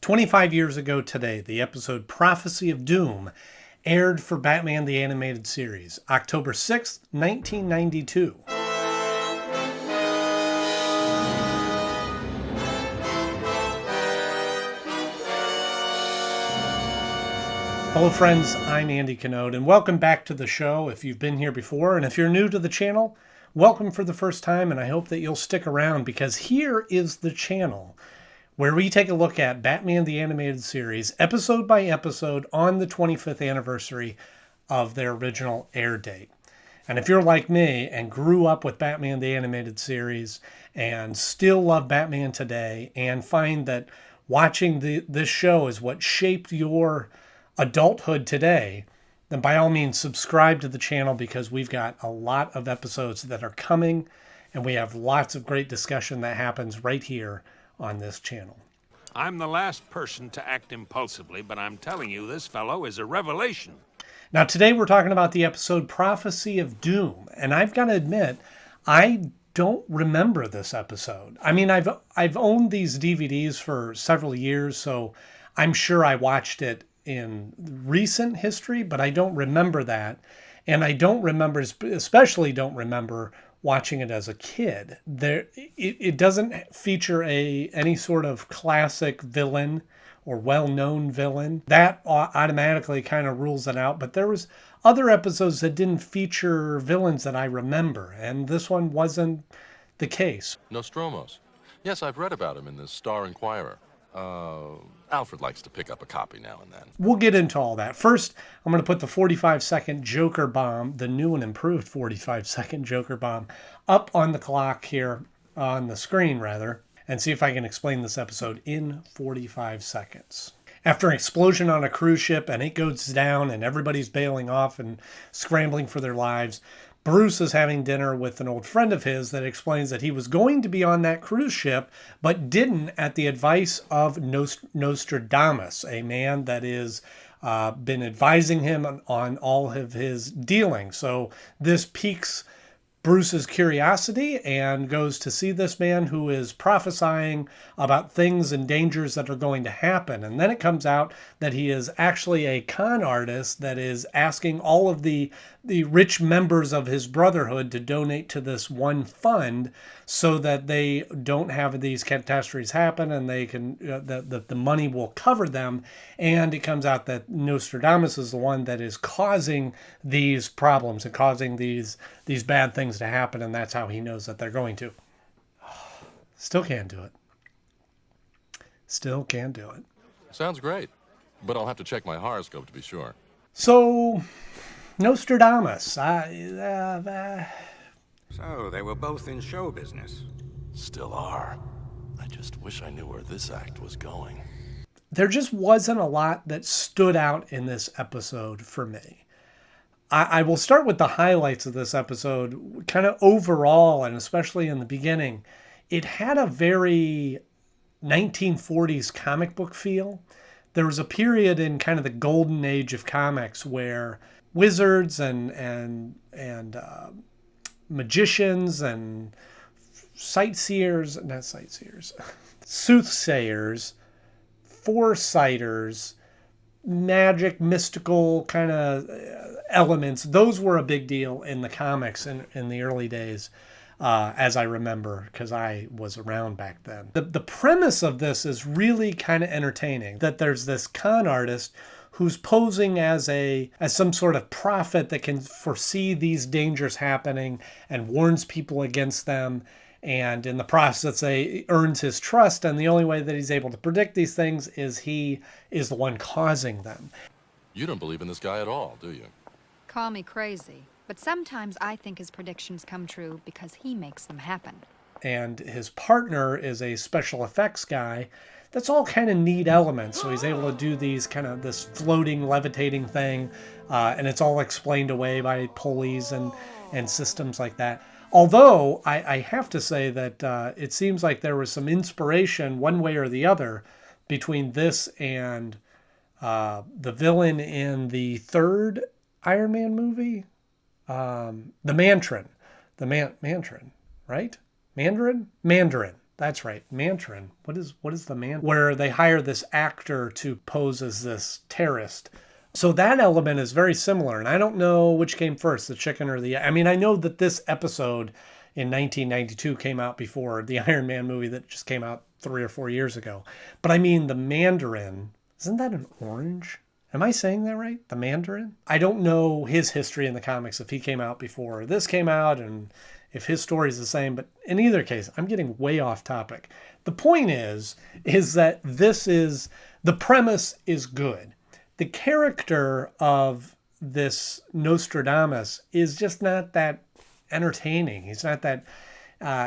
25 years ago today, the episode Prophecy of Doom aired for Batman the Animated Series, October 6th, 1992. Hello friends, I'm Andy Knode, and welcome back to the show if you've been here before, and if you're new to the channel, welcome for the first time, and I hope that you'll stick around because here is the channel where we take a look at Batman the Animated Series, episode by episode, on the 25th anniversary of their original air date. And if you're like me and grew up with Batman the Animated Series and still love Batman today and find that watching this show is what shaped your adulthood today, then by all means subscribe to the channel because we've got a lot of episodes that are coming and we have lots of great discussion that happens right here on this channel. I'm the last person to act impulsively, but I'm telling you, this fellow is a revelation. Now today we're talking about the episode Prophecy of Doom, and I've got to admit, I don't remember this episode. I mean, I've owned these DVDs for several years, so I'm sure I watched it in recent history, but I don't remember that. And I don't remember, especially don't remember watching it as a kid. It doesn't feature any sort of classic villain or well-known villain. That automatically kind of rules it out. But there was other episodes that didn't feature villains that I remember, and this one wasn't the case. Nostromos. Yes, I've read about him in the Star Inquirer. Alfred likes to pick up a copy now and then. We'll get into all that. First, I'm going to put the 45-second Joker bomb, the new and improved 45-second Joker bomb, up on the clock here, on the screen rather, and see if I can explain this episode in 45 seconds. After an explosion on a cruise ship and it goes down and everybody's bailing off and scrambling for their lives, Bruce is having dinner with an old friend of his that explains that he was going to be on that cruise ship, but didn't at the advice of Nostradamus, a man that is been advising him on all of his dealings. So this piques Bruce's curiosity and goes to see this man who is prophesying about things and dangers that are going to happen. And then it comes out that he is actually a con artist that is asking all of the rich members of his brotherhood to donate to this one fund so that they don't have these catastrophes happen and they can the money will cover them. And it comes out that Nostradamus is the one that is causing these problems and causing these bad things to happen, and that's how he knows that they're going to. Still can't do it. Still can't do it. Sounds great, but I'll have to check my horoscope to be sure. So, Nostradamus. So, they were both in show business. Still are. I just wish I knew where this act was going. There just wasn't a lot that stood out in this episode for me. I will start with the highlights of this episode. Kind of overall, and especially in the beginning, it had a very 1940s comic book feel. There was a period in kind of the golden age of comics where wizards and magicians and soothsayers, foresighters, magic, mystical kind of elements, those were a big deal in the comics in the early days, as I remember, because I was around back then. The premise of this is really kind of entertaining, that there's this con artist who's posing as some sort of prophet that can foresee these dangers happening and warns people against them. And in the process, he earns his trust. And the only way that he's able to predict these things is he is the one causing them. You don't believe in this guy at all, do you? Call me crazy, but sometimes I think his predictions come true because he makes them happen. And his partner is a special effects guy. That's all kind of neat elements. So he's able to do this floating, levitating thing. And it's all explained away by pulleys and systems like that. Although I have to say that it seems like there was some inspiration one way or the other between this and the villain in the third Iron Man movie, the Mandarin, right? Mandarin. That's right, Mandarin. What is the man? Where they hire this actor to pose as this terrorist. So that element is very similar, and I don't know which came first, the chicken or the... I mean, I know that this episode in 1992 came out before the Iron Man movie that just came out 3 or 4 years ago. But I mean, the Mandarin, isn't that an orange? Am I saying that right? The Mandarin? I don't know his history in the comics, if he came out before this came out, and if his story is the same. But in either case, I'm getting way off topic. The point is that the premise is good. The character of this Nostradamus is just not that entertaining. He's not that,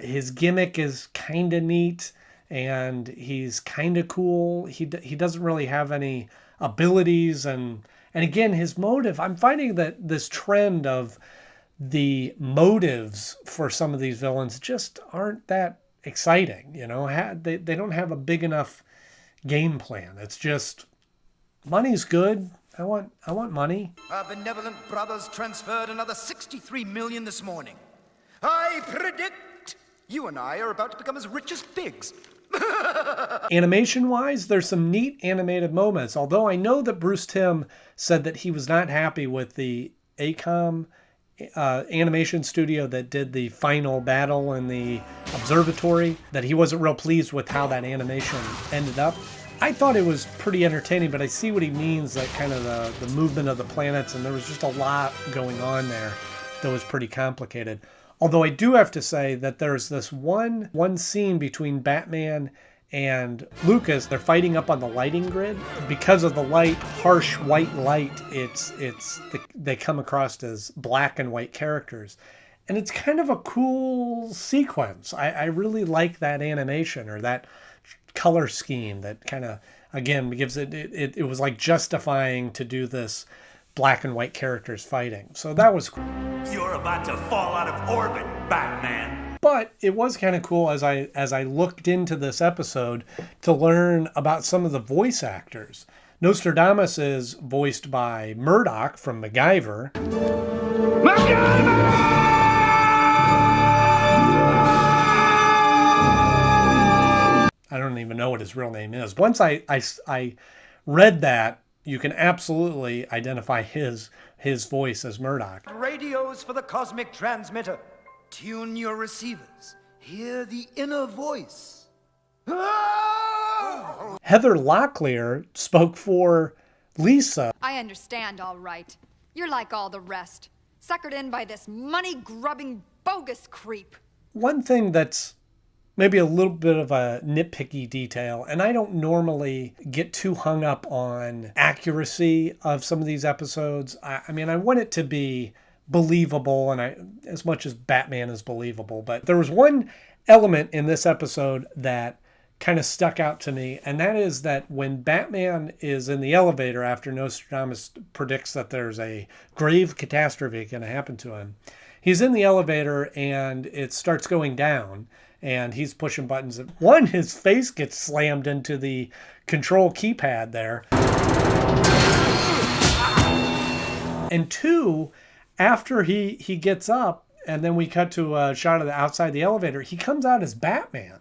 his gimmick is kind of neat and he's kind of cool. He doesn't really have any abilities. And again, his motive, I'm finding that this trend of the motives for some of these villains just aren't that exciting. You know, they don't have a big enough game plan. It's just, money's good. I want money. Our benevolent brothers transferred another 63 million this morning. I predict you and I are about to become as rich as pigs. Animation-wise, there's some neat animated moments, although I know that Bruce Timm said that he was not happy with the ACOM animation studio that did the final battle in the observatory, that he wasn't real pleased with how that animation ended up. I thought it was pretty entertaining, but I see what he means, that kind of the movement of the planets, and there was just a lot going on there that was pretty complicated. Although I do have to say that there's this one scene between Batman and Lucas. They're fighting up on the lighting grid. Because of the light, harsh white light, they come across as black and white characters. And it's kind of a cool sequence. I really like that animation, or that color scheme that kind of, again, gives it was like justifying to do this black and white characters fighting. So that was cool. You're about to fall out of orbit, Batman. But it was kind of cool as I looked into this episode to learn about some of the voice actors. Nostradamus is voiced by Murdoch from MacGyver. I don't even know what his real name is. Once I read that, you can absolutely identify his voice as Murdoch. Radios for the cosmic transmitter. Tune your receivers. Hear the inner voice. Heather Locklear spoke for Lisa. I understand, all right. You're like all the rest. Suckered in by this money-grubbing, bogus creep. One thing that's maybe a little bit of a nitpicky detail, and I don't normally get too hung up on accuracy of some of these episodes. I mean, I want it to be believable, and as much as Batman is believable, but there was one element in this episode that kind of stuck out to me, and that is that when Batman is in the elevator after Nostradamus predicts that there's a grave catastrophe going to happen to him, he's in the elevator and it starts going down, and he's pushing buttons. One, his face gets slammed into the control keypad there. And two, after he gets up, and then we cut to a shot of the outside the elevator, he comes out as Batman.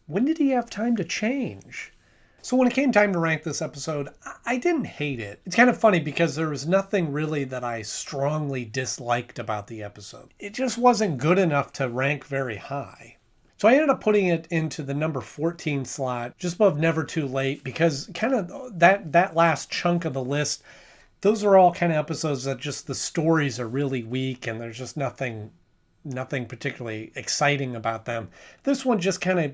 When did he have time to change? So when it came time to rank this episode, I didn't hate it. It's kind of funny because there was nothing really that I strongly disliked about the episode. It just wasn't good enough to rank very high. So I ended up putting it into the number 14 slot, just above Never Too Late, because kind of that last chunk of the list, those are all kind of episodes that just the stories are really weak and there's just nothing particularly exciting about them. This one just kind of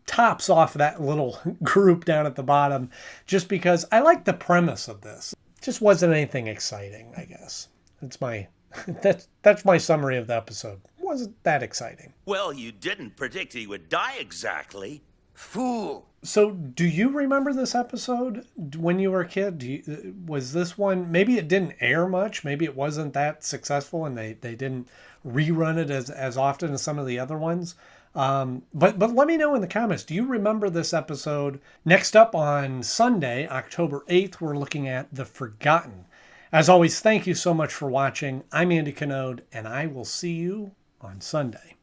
tops off that little group down at the bottom, just because I like the premise of this. It just wasn't anything exciting, I guess. That's my summary of the episode. It wasn't that exciting. Well, you didn't predict he would die exactly. Fool. So do you remember this episode when you were a kid? Was this one, maybe it didn't air much, maybe it wasn't that successful and they didn't rerun it as often as some of the other ones? But let me know in the comments, do you remember this episode? Next up on Sunday, October 8th, we're looking at The Forgotten. As always, thank you so much for watching. I'm Andy Knode, and I will see you on Sunday.